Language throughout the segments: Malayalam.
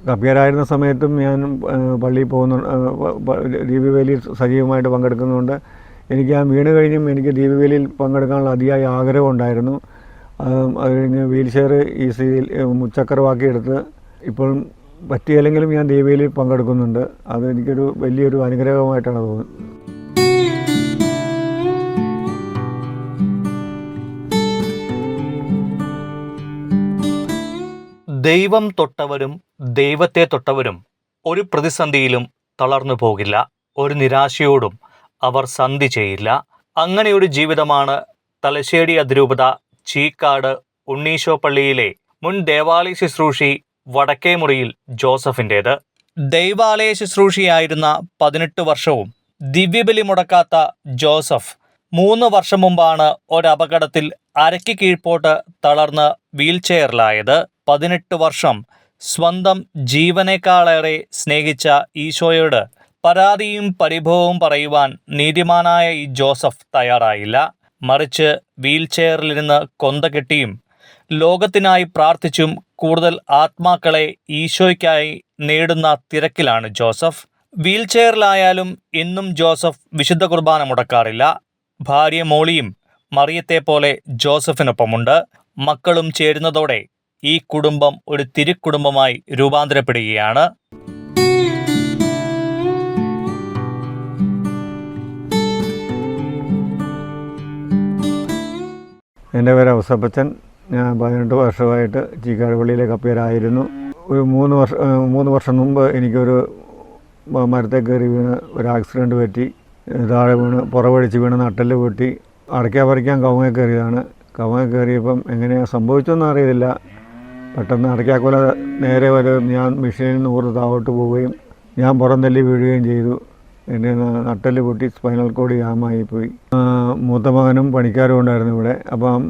കപ്പ്യാരായിരുന്ന സമയത്തും ഞാൻ പള്ളിയിൽ പോകുന്നു, ദീപവേലിയിൽ സജീവമായിട്ട് പങ്കെടുക്കുന്നതുകൊണ്ട് എനിക്ക് ആ വീണ് കഴിഞ്ഞും എനിക്ക് ദീപവേലിയിൽ പങ്കെടുക്കാനുള്ള അതിയായ ആഗ്രഹം ഉണ്ടായിരുന്നു. അത് കഴിഞ്ഞ് വീൽ ചെയർ ഈസിയിൽ മുച്ചക്രമാക്കിയെടുത്ത് ഇപ്പോഴും പറ്റിയില്ലെങ്കിലും ഞാൻ ദീപവേലിയിൽ പങ്കെടുക്കുന്നുണ്ട്. അത് എനിക്കൊരു വലിയൊരു അനുഗ്രഹമായിട്ടാണ് തോന്നുന്നത്. ദൈവം തൊട്ടവരും ദൈവത്തെ തൊട്ടവരും ഒരു പ്രതിസന്ധിയിലും തളർന്നു പോകില്ല. ഒരു നിരാശയോടും അവർ സന്ധി ചെയ്യില്ല. അങ്ങനെയൊരു ജീവിതമാണ് തലശ്ശേരി അതിരൂപത ചീക്കാട് ഉണ്ണീശോ പള്ളിയിലെ മുൻ ദേവാലയ ശുശ്രൂഷി വടക്കേമുറിയിൽ ജോസഫിൻ്റേത്. ദൈവാലയ ശുശ്രൂഷിയായിരുന്ന 18 വർഷവും ദിവ്യബലി മുടക്കാത്ത ജോസഫ് 3 വർഷം മുമ്പാണ് ഒരപകടത്തിൽ അരയ്ക്ക് കീഴ്പോട്ട് തളർന്ന് വീൽ ചെയറിലായത്. 18 വർഷം സ്വന്തം ജീവനേക്കാളേറെ സ്നേഹിച്ച ഈശോയോട് പരാതിയും പരിഭവവും പറയുവാൻ നീതിമാനായ ഈ ജോസഫ് തയ്യാറായില്ല. മറിച്ച് വീൽ ചെയറിലിരുന്ന് കൊന്ത കെട്ടിയും ലോകത്തിനായി പ്രാർത്ഥിച്ചും കൂടുതൽ ആത്മാക്കളെ ഈശോയ്ക്കായി നേടുന്ന തിരക്കിലാണ് ജോസഫ്. വീൽ ചെയറിലായാലും എന്നും ജോസഫ് വിശുദ്ധ കുർബാന മുടക്കാറില്ല. ഭാര്യ മോളിയും മറിയത്തെ പോലെ ജോസഫിനൊപ്പമുണ്ട്. മക്കളും ചേരുന്നതോടെ ഈ കുടുംബം ഒരു തിരുക്കുടുംബമായി രൂപാന്തരപ്പെടുകയാണ്. എൻ്റെ പേര് ഔസപ്പച്ചൻ. ഞാൻ 18 വർഷമായിട്ട് ചീക്കാട് പള്ളിയിലെ കപ്പ്യാരായിരുന്നു. ഒരു 3 വർഷം മുമ്പ് എനിക്കൊരു മരത്തെ കയറി വീണ് ഒരു ആക്സിഡൻറ്റ് പറ്റി. താഴെ വീണ് പുറവഴിച്ച് വീണ് നട്ടെല്ല് പൊട്ടി. അടയ്ക്കാൻ പറിക്കാൻ കവുങ്ങ കയറിയതാണ്. കവുങ്ങ കയറിയപ്പം എങ്ങനെയാണ് സംഭവിച്ചൊന്നും അറിയില്ല. പെട്ടെന്ന് അടയ്ക്കാക്കൊല നേരെ ഞാൻ മെഷീനിൽ നിന്ന് ഊർന്ന് താഴോട്ട് പോവുകയും ഞാൻ പുറം തല്ലി വീഴുകയും ചെയ്തു. എൻ്റെ നട്ടെല്ല് പൊട്ടി സ്പൈനൽ കോഡ് ജാമായിപ്പോയി. മൂത്ത മകനും പണിക്കാരും ഉണ്ടായിരുന്നു ഇവിടെ. അപ്പം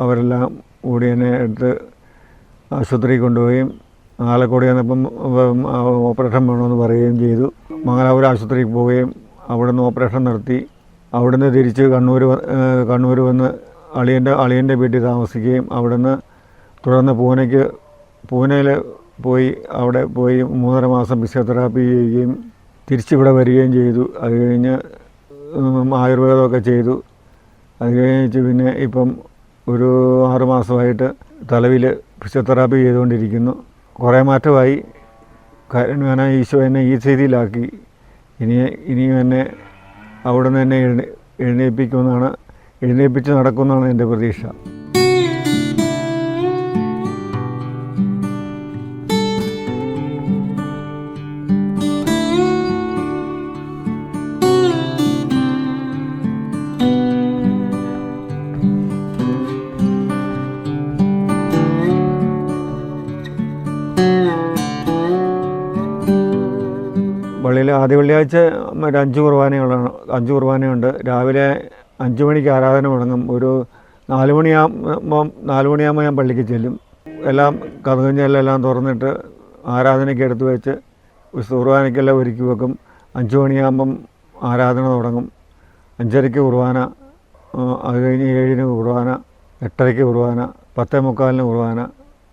അവരെല്ലാം കൂടി എന്നെ എടുത്ത് ആശുപത്രിയിൽ കൊണ്ടുപോവുകയും ആലക്കോട് ചെന്നപ്പം ഓപ്പറേഷൻ വേണമെന്ന് പറയുകയും ചെയ്തു. മംഗലാപുരം ആശുപത്രിയിൽ പോവുകയും അവിടെ നിന്ന് ഓപ്പറേഷൻ നടത്തി. അവിടെ നിന്ന് തിരിച്ച് കണ്ണൂർ വന്ന് അളിയൻ്റെ വീട്ടിൽ താമസിക്കുകയും അവിടെ നിന്ന് തുടർന്ന് പൂനെയിൽ പോയി അവിടെ പോയി 3.5 മാസം ഫിസിയോതെറാപ്പി ചെയ്യുകയും തിരിച്ചിവിടെ വരികയും ചെയ്തു. അത് കഴിഞ്ഞ് ആയുർവേദമൊക്കെ ചെയ്തു. അത് കഴിഞ്ഞ് പിന്നെ ഇപ്പം ഒരു 6 മാസമായിട്ട് തലവിൽ ഫിസിയോതെറാപ്പി ചെയ്തുകൊണ്ടിരിക്കുന്നു. കുറേ മാറ്റമായി. കാരണം ഈശോ എന്നെ ഈ സ്ഥിതിയിലാക്കി. ഇനിയും എന്നെ അവിടെ നിന്ന് എന്നെ എഴുന്നേൽപ്പിച്ച് നടക്കുമെന്നാണ് എൻ്റെ പ്രതീക്ഷ. പള്ളിയിൽ ആദ്യ വെള്ളിയാഴ്ച 5 കുർബാനയുണ്ട്. രാവിലെ 5 മണിക്ക് ആരാധന തുടങ്ങും. ഒരു 4 മണിയാകുമ്പോൾ ഞാൻ പള്ളിക്ക് ചെല്ലും. എല്ലാം കതകഞ്ഞെല്ലാം തുറന്നിട്ട് ആരാധനയ്ക്ക് എടുത്തു വെച്ച് കുർബാനയ്ക്കെല്ലാം ഒരുക്കി വെക്കും. 5 മണിയാകുമ്പം ആരാധന തുടങ്ങും. 5:30 കുർബാന, അത് കഴിഞ്ഞ് 7-ന് കുർബാന, 8:30 കുർബാന, 10:45 കുർബാന,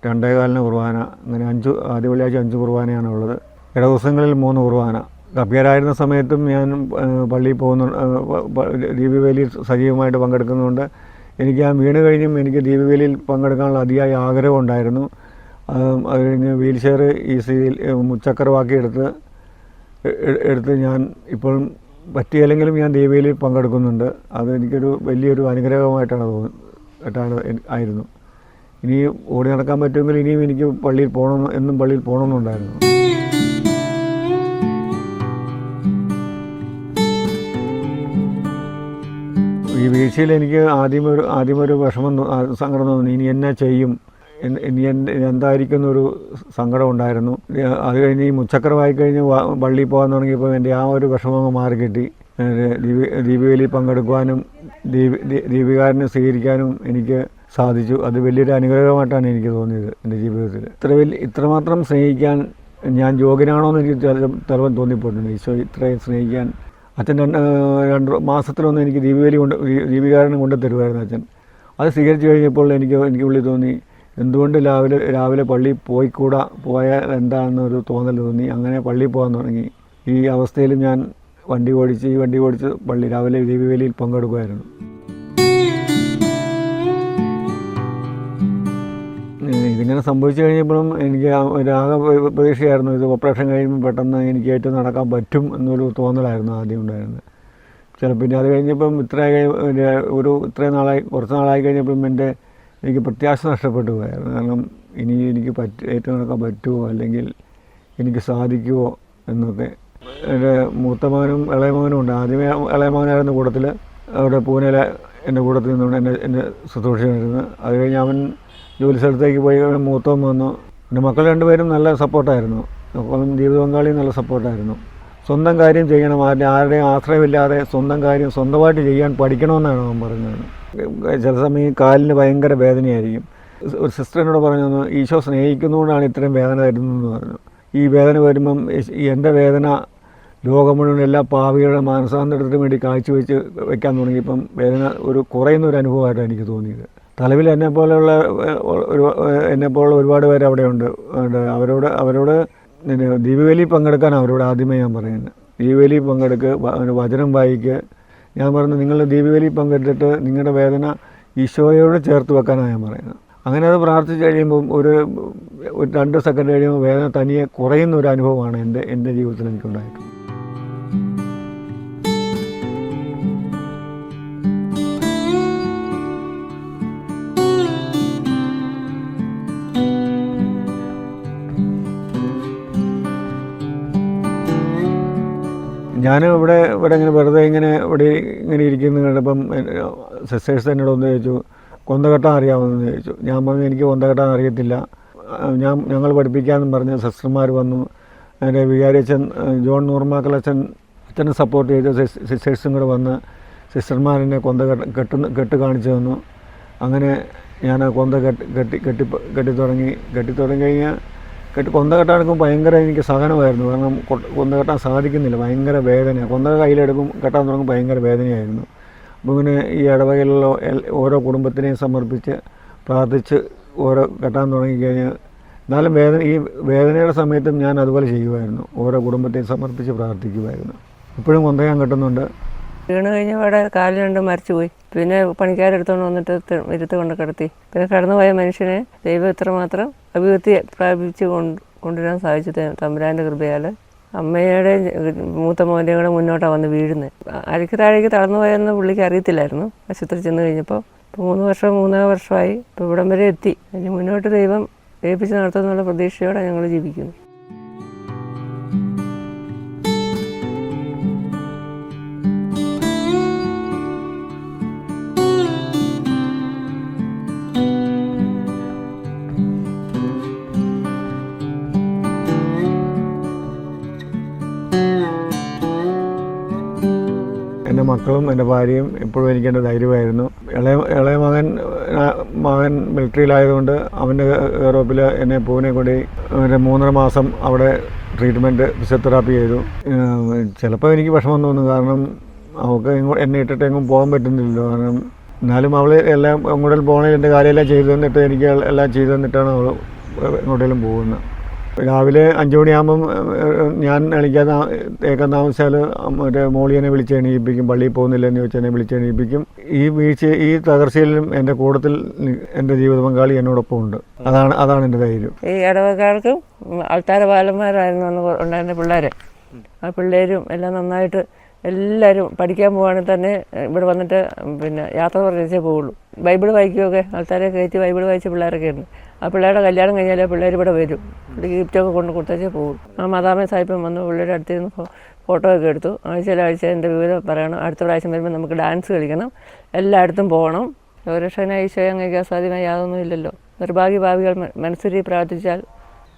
2:15 കുർബാന. അങ്ങനെ ആദ്യ വെള്ളിയാഴ്ച 5 കുർബാനയാണ് ഉള്ളത്. ഇട ദിവസങ്ങളിൽ 3 കുർബാന. കപ്പ്യാരായിരുന്ന സമയത്തും ഞാൻ പള്ളിയിൽ പോകുന്നു, ദീപവേലിയിൽ സജീവമായിട്ട് പങ്കെടുക്കുന്നതുകൊണ്ട് എനിക്ക് ആ വീണ് കഴിഞ്ഞും എനിക്ക് ദീപവേലിയിൽ പങ്കെടുക്കാനുള്ള അതിയായ ആഗ്രഹം ഉണ്ടായിരുന്നു. അത് കഴിഞ്ഞ് വീൽ ചെയർ ഈസിയിൽ മുച്ചക്രമാക്കിയെടുത്ത് ഞാൻ ഇപ്പോഴും പറ്റിയില്ലെങ്കിലും ഞാൻ ദീപവേലിയിൽ പങ്കെടുക്കുന്നുണ്ട്. അത് എനിക്കൊരു വലിയൊരു അനുഗ്രഹമായിട്ടാണ് ആയിരുന്നു. ഇനി ഓടി നടക്കാൻ പറ്റുമെങ്കിൽ ഇനിയും എനിക്ക് എന്നും പള്ളിയിൽ പോകണമെന്നുണ്ടായിരുന്നു. ഈ വീഴ്ചയിൽ എനിക്ക് ആദ്യമൊരു സങ്കടം തോന്നി. ഇനി എന്നെ ചെയ്യും, ഇനി എന്തായിരിക്കുന്നൊരു സങ്കടം ഉണ്ടായിരുന്നു. അത് കഴിഞ്ഞ് ഈ മുച്ചക്രമായി കഴിഞ്ഞ് പള്ളിയിൽ പോകാൻ തുടങ്ങിയപ്പോൾ എൻ്റെ ആ ഒരു വിഷമം മാറിക്കിട്ടി. ദീപവേലിയിൽ പങ്കെടുക്കുവാനും ദീപികാരനെ സ്വീകരിക്കാനും എനിക്ക് സാധിച്ചു. അത് വലിയൊരു അനുഗ്രഹമായിട്ടാണ് എനിക്ക് തോന്നിയത് എൻ്റെ ജീവിതത്തിൽ. ഇത്രമാത്രം സ്നേഹിക്കാൻ ഞാൻ യോഗ്യനാണോ എന്ന് എനിക്ക് ചിലപ്പോൾ തോന്നിപ്പോയിട്ടുണ്ട്. ഈശോ ഇത്രയും സ്നേഹിക്കാൻ അച്ഛൻ 2 മാസത്തിലൊന്ന് എനിക്ക് ദീപികാരനെ കൊണ്ട് തരുമായിരുന്നു അച്ഛൻ. അത് സ്വീകരിച്ചു കഴിഞ്ഞപ്പോൾ എനിക്ക് ഉള്ളിൽ തോന്നി, എന്തുകൊണ്ട് രാവിലെ പള്ളിയിൽ പോയാൽ എന്താണെന്നൊരു തോന്നൽ തോന്നി. അങ്ങനെ പള്ളിയിൽ പോകാൻ തുടങ്ങി. ഈ അവസ്ഥയിൽ ഞാൻ വണ്ടി ഓടിച്ച് രാവിലെ ദീപവേലിയിൽ പങ്കെടുക്കുമായിരുന്നു. ഇതിങ്ങനെ സംഭവിച്ചു കഴിഞ്ഞപ്പോഴും എനിക്ക് ഒരാകെ പ്രതീക്ഷയായിരുന്നു, ഇത് ഓപ്പറേഷൻ കഴിയുമ്പോൾ പെട്ടെന്ന് എനിക്ക് ഏറ്റവും നടക്കാൻ പറ്റും എന്നൊരു തോന്നലായിരുന്നു ആദ്യം ഉണ്ടായിരുന്നത്. പിന്നെ അത് കഴിഞ്ഞപ്പം കുറച്ച് നാളായി കഴിഞ്ഞപ്പം എനിക്ക് പ്രത്യാശ നഷ്ടപ്പെട്ടു പോയായിരുന്നു. കാരണം ഇനി എനിക്ക് ഏറ്റവും നടക്കാൻ പറ്റുമോ, അല്ലെങ്കിൽ എനിക്ക് സാധിക്കുമോ എന്നൊക്കെ. എൻ്റെ മൂത്ത മകനും ഇളയ മകനും ഉണ്ട്. ആദ്യമേ ഇളയ മകനായിരുന്നു കൂട്ടത്തിൽ, അവിടെ പൂനെയിൽ എൻ്റെ കൂട്ടത്തിൽ നിന്നുകൊണ്ട് എന്നെ ശുശ്രൂഷിച്ചിരുന്നത്. അത് കഴിഞ്ഞ് അവൻ ജോലി സ്ഥലത്തേക്ക് പോയി മൂത്തവൻ വന്നു. എൻ്റെ മക്കൾ രണ്ടുപേരും നല്ല സപ്പോർട്ടായിരുന്നു. അപ്പം ജീവിത പങ്കാളിയും നല്ല സപ്പോർട്ടായിരുന്നു. സ്വന്തം കാര്യം ചെയ്യണം, ആരുടെയും ആശ്രയമില്ലാതെ സ്വന്തം കാര്യം സ്വന്തമായിട്ട് ചെയ്യാൻ പഠിക്കണമെന്നാണ് അവൻ പറഞ്ഞത്. ചില സമയം കാലിന് ഭയങ്കര വേദനയായിരിക്കും. ഒരു സിസ്റ്ററിനോട് പറഞ്ഞു, ഈശോ സ്നേഹിക്കുന്നതുകൊണ്ടാണ് ഇത്രയും വേദന തരുന്നതെന്ന് പറഞ്ഞു. ഈ വേദന വരുമ്പം എൻ്റെ വേദന ലോകം മുഴുവൻ എല്ലാ പാവികളുടെ മാനസാന്തരത്തിന് വേണ്ടി വെക്കാൻ തുടങ്ങിയപ്പം വേദന കുറയുന്നൊരു അനുഭവമായിട്ടാണ് എനിക്ക് തോന്നിയത്. തലവിൽ എന്നെപ്പോലുള്ള ഒരുപാട് പേര് അവിടെയുണ്ട്. അവരോട് ദീപവേലി പങ്കെടുക്കാൻ അവരോട് ആദ്യമേ ഞാൻ പറയുന്നത്. ദീപവേലി വചനം വായിക്കുക. ഞാൻ പറഞ്ഞു, നിങ്ങൾ ദീപവേലി പങ്കെടുത്തിട്ട് നിങ്ങളുടെ വേദന ഈശോയോട് ചേർത്ത് വെക്കാനാണ് ഞാൻ പറയുന്നത്. അങ്ങനെ അത് പ്രാർത്ഥിച്ച് കഴിയുമ്പം ഒരു 2 സെക്കൻഡ് കഴിയുമ്പോൾ വേദന തനിയെ കുറയുന്ന ഒരു അനുഭവമാണ് എൻ്റെ ജീവിതത്തിൽ എനിക്കുണ്ടായിട്ടുള്ളത്. ഞാൻ ഇവിടെ ഇങ്ങനെ വെറുതെ ഇവിടെ ഇരിക്കുന്ന കണ്ടപ്പം സിസ്റ്റേഴ്സ് എന്നോട് ഒന്ന് ചോദിച്ചു, കൊന്ത കെട്ടാൻ അറിയാമെന്ന് ചോദിച്ചു. ഞാൻ പറഞ്ഞു, എനിക്ക് കൊന്ത കെട്ടാൻ അറിയത്തില്ല, ഞങ്ങൾ പഠിപ്പിക്കാമെന്നും പറഞ്ഞ് സിസ്റ്റർമാർ വന്നു. എൻ്റെ വികാരിയച്ഛൻ ജോൺ അച്ഛനെ സപ്പോർട്ട് ചെയ്ത് സിസ്റ്റേഴ്സും കൂടെ വന്ന് സിസ്റ്റർമാരെന്നെ കൊന്ത കെട്ട് കാണിച്ചു തന്നു. അങ്ങനെ ഞാൻ കൊന്ത കെട്ടി തുടങ്ങി. കൊന്ത കെട്ടാനെടുക്കുമ്പോൾ ഭയങ്കര എനിക്ക് സഹനമായിരുന്നു. കാരണം കൊന്ത കെട്ടാൻ സാധിക്കുന്നില്ല, ഭയങ്കര വേദന. കൊന്ത കെട്ടാൻ തുടങ്ങുമ്പോൾ ഭയങ്കര വേദനയായിരുന്നു. അപ്പോൾ ഇങ്ങനെ ഈ ഇടവകയിലുള്ള ഓരോ കുടുംബത്തിനെയും സമർപ്പിച്ച് പ്രാർത്ഥിച്ച് കെട്ടാൻ തുടങ്ങിക്കഴിഞ്ഞാൽ, എന്നാലും ഈ വേദനയുടെ സമയത്തും ഞാൻ അതുപോലെ ചെയ്യുമായിരുന്നു. ഓരോ കുടുംബത്തെയും സമർപ്പിച്ച് പ്രാർത്ഥിക്കുമായിരുന്നു. ഇപ്പോഴും കൊന്ത ഞാൻ കെട്ടുന്നുണ്ട്. വീണ് കഴിഞ്ഞ അവിടെ കാല് രണ്ടും മരിച്ചുപോയി. പിന്നെ പണിക്കാരെടുത്തോണ്ട് വന്നിട്ട് ഇരുത്ത് കൊണ്ട് കിടത്തി. പിന്നെ കടന്നുപോയ മനുഷ്യനെ ദൈവം ഇത്രമാത്രം അഭിവൃദ്ധി പ്രാപിച്ച് കൊണ്ടുവരാൻ സാധിച്ചു തമ്പുരാൻ്റെ കൃപയാൽ. അമ്മയുടെ മൂത്ത മോൻ്റെ കൂടെ മുന്നോട്ടാണ് വന്ന് വീഴുന്നത്. അരയ്ക്ക് താഴേക്ക് തളർന്നു പോയെന്ന് പുള്ളിക്ക് അറിയത്തില്ലായിരുന്നു. ആശുപത്രി ചെന്ന് കഴിഞ്ഞപ്പോൾ. ഇപ്പോൾ 3 വർഷമായി. ഇപ്പോൾ ഇവിടം വരെ എത്തി. അതിന് മുന്നോട്ട് ദൈവം ഏൽപ്പിച്ച് നടത്തുന്നുള്ള പ്രതീക്ഷയോടെ ഞങ്ങൾ ജീവിക്കുന്നു. എൻ്റെ മക്കളും എൻ്റെ ഭാര്യയും എപ്പോഴും എനിക്കെൻ്റെ ധൈര്യമായിരുന്നു. ഇളയ മകൻ മിലിറ്ററിയിലായതുകൊണ്ട് അവൻ്റെ യൂറോപ്പിൽ എന്നെ പൂനെ കൊണ്ട് 3.5 മാസം അവിടെ ട്രീറ്റ്മെൻറ്റ് ഫിസിയോതെറാപ്പി ചെയ്തു. ചിലപ്പോൾ എനിക്ക് വിഷമം തോന്നും, കാരണം അവൾക്ക് എന്നെ ഇട്ടിട്ട് എങ്ങും പോകാൻ പറ്റുന്നില്ലല്ലോ. കാരണം എന്നാലും അവൾ എല്ലാം എങ്ങോട്ടേലും പോകണമെങ്കിൽ എൻ്റെ കാര്യമെല്ലാം ചെയ്തു തന്നിട്ട് എനിക്ക് എല്ലാം ചെയ്തു തന്നിട്ടാണ് അവൾ എങ്ങോട്ടേലും പോകുന്നത്. രാവിലെ 5 മണിയാകുമ്പം ഞാൻ തേക്കാൻ താമസിച്ചാൽ മോളിയനെ വിളിച്ച് എണീപ്പിക്കും. പള്ളിയിൽ പോകുന്നില്ലെന്ന് ചോദിച്ചാൽ എന്നെ വിളിച്ച് എണീപ്പിക്കും. ഈ തകർച്ചയിലും എൻ്റെ കൂട്ടത്തിൽ എൻ്റെ ജീവിത പങ്കാളി എന്നോടൊപ്പം ഉണ്ട്. അതാണ് എൻ്റെ ധൈര്യം. ഈ ഇടവക്കാർക്കും ആൾക്കാര ബാലന്മാരായിരുന്നു ഉണ്ടായിരുന്ന പിള്ളേർ. ആ പിള്ളേരും എല്ലാം നന്നായിട്ട് എല്ലാവരും പഠിക്കാൻ പോവുകയാണെങ്കിൽ തന്നെ ഇവിടെ വന്നിട്ട് പിന്നെ യാത്ര പറഞ്ഞേ പോവുള്ളൂ. ബൈബിൾ വായിക്കുകയൊക്കെ ആൾക്കാരെ കയറ്റി ബൈബിൾ വായിച്ച പിള്ളേരൊക്കെ ഉണ്ട്. ആ പിള്ളേരുടെ കല്യാണം കഴിഞ്ഞാൽ പിള്ളേർ ഇവിടെ വരും. ഗിഫ്റ്റൊക്കെ കൊണ്ട് കൊടുത്തേ പോകും. ആ മദാമ സാഹിബം വന്ന് പിള്ളേരുടെ അടുത്തിരുന്ന് ഫോട്ടോ ഒക്കെ എടുത്തു. ആഴ്ച എൻ്റെ വിവരം പറയണം. അടുത്ത പ്രാവശ്യം വരുമ്പോൾ നമുക്ക് ഡാൻസ് കളിക്കണം, എല്ലായിടത്തും പോകണം. ലോകരക്ഷകനായ ഈശോയെ അങ്ങേക്ക് അസാധ്യമായി യാതൊന്നും ഇല്ലല്ലോ. നിർഭാഗ്യഭാവികൾ മനസ്സിൽ പ്രാർത്ഥിച്ചാൽ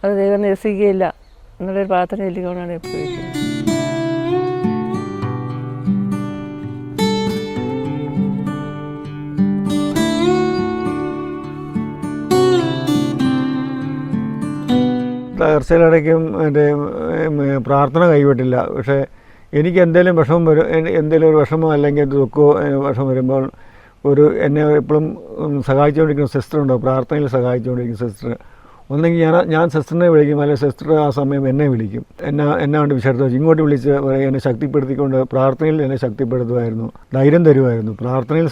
അത് ദൈവം നിരസിക്കുകയില്ല എന്നുള്ളൊരു പ്രാർത്ഥന ചൊല്ലിക്കൊണ്ടാണ് എപ്പോഴും. തകർച്ചയിലിടയ്ക്കും എൻ്റെ പ്രാർത്ഥന കൈവിട്ടില്ല. പക്ഷേ എനിക്ക് എന്തെങ്കിലും വിഷമം ഒരു വിഷമോ അല്ലെങ്കിൽ ദുഃഖമോ വിഷമം വരുമ്പോൾ എന്നെ എപ്പോഴും സഹായിച്ചുകൊണ്ടിരിക്കുന്ന സിസ്റ്ററുണ്ടോ, പ്രാർത്ഥനയിൽ സഹായിച്ചുകൊണ്ടിരിക്കുന്ന സിസ്റ്റർ. ഒന്നെങ്കിൽ ഞാൻ സിസ്റ്ററിനെ വിളിക്കും, അല്ലെങ്കിൽ സിസ്റ്റർ ആ സമയം എന്നെ വിളിക്കും. എന്നെ കൊണ്ട് വിശേഷത്തെ ഇങ്ങോട്ട് വിളിച്ച് എന്നെ ശക്തിപ്പെടുത്തിക്കൊണ്ട് പ്രാർത്ഥനയിൽ എന്നെ ശക്തിപ്പെടുത്തുമായിരുന്നു, ധൈര്യം തരുമായിരുന്നു. പ്രാർത്ഥനയിൽ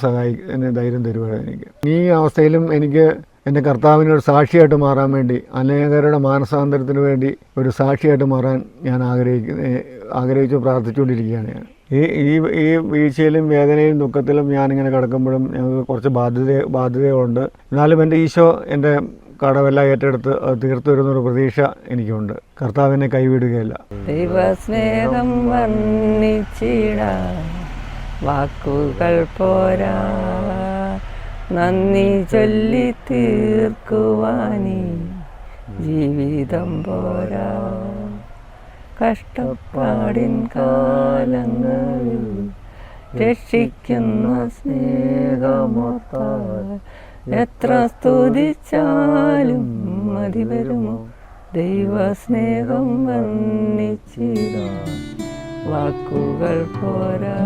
എന്നെ ധൈര്യം തരുമായിരുന്നു എനിക്ക്. ഈ അവസ്ഥയിലും എനിക്ക് എൻ്റെ കർത്താവിനൊരു സാക്ഷിയായിട്ട് മാറാൻ വേണ്ടി, അനേകരുടെ മാനസാന്തരത്തിന് വേണ്ടി ഒരു സാക്ഷിയായിട്ട് മാറാൻ ഞാൻ ആഗ്രഹിച്ചു പ്രാർത്ഥിച്ചുകൊണ്ടിരിക്കുകയാണ് ഞാൻ. ഈ വീഴ്ചയിലും വേദനയിലും ദുഃഖത്തിലും ഞാനിങ്ങനെ കിടക്കുമ്പോഴും ഞങ്ങൾക്ക് കുറച്ച് ബാധ്യതകളുണ്ട്. എന്നാലും എൻ്റെ ഈശോ എൻ്റെ കടമെല്ലാം ഏറ്റെടുത്ത് അത് തീർത്തു വരുന്നൊരു പ്രതീക്ഷ എനിക്കുണ്ട്. കർത്താവിനെ കൈവിടുകയില്ല. ദൈവസ്നേഹം വർണ്ണിച്ചിടാൻ വാക്കുകൾ പോരാ, നന്ദി ചൊല്ലി തീർക്കുവാനീ ജീവിതം പോരാ. കഷ്ടപ്പാടിൻ കാലങ്ങളിൽ രക്ഷിക്കുന്ന സ്നേഹമോർത്താൽ എത്ര സ്തുതിച്ചാലും മതി വരുമോ. ദൈവസ്നേഹം വർണ്ണിച്ചിടാൻ വാക്കുകൾ പോരാ.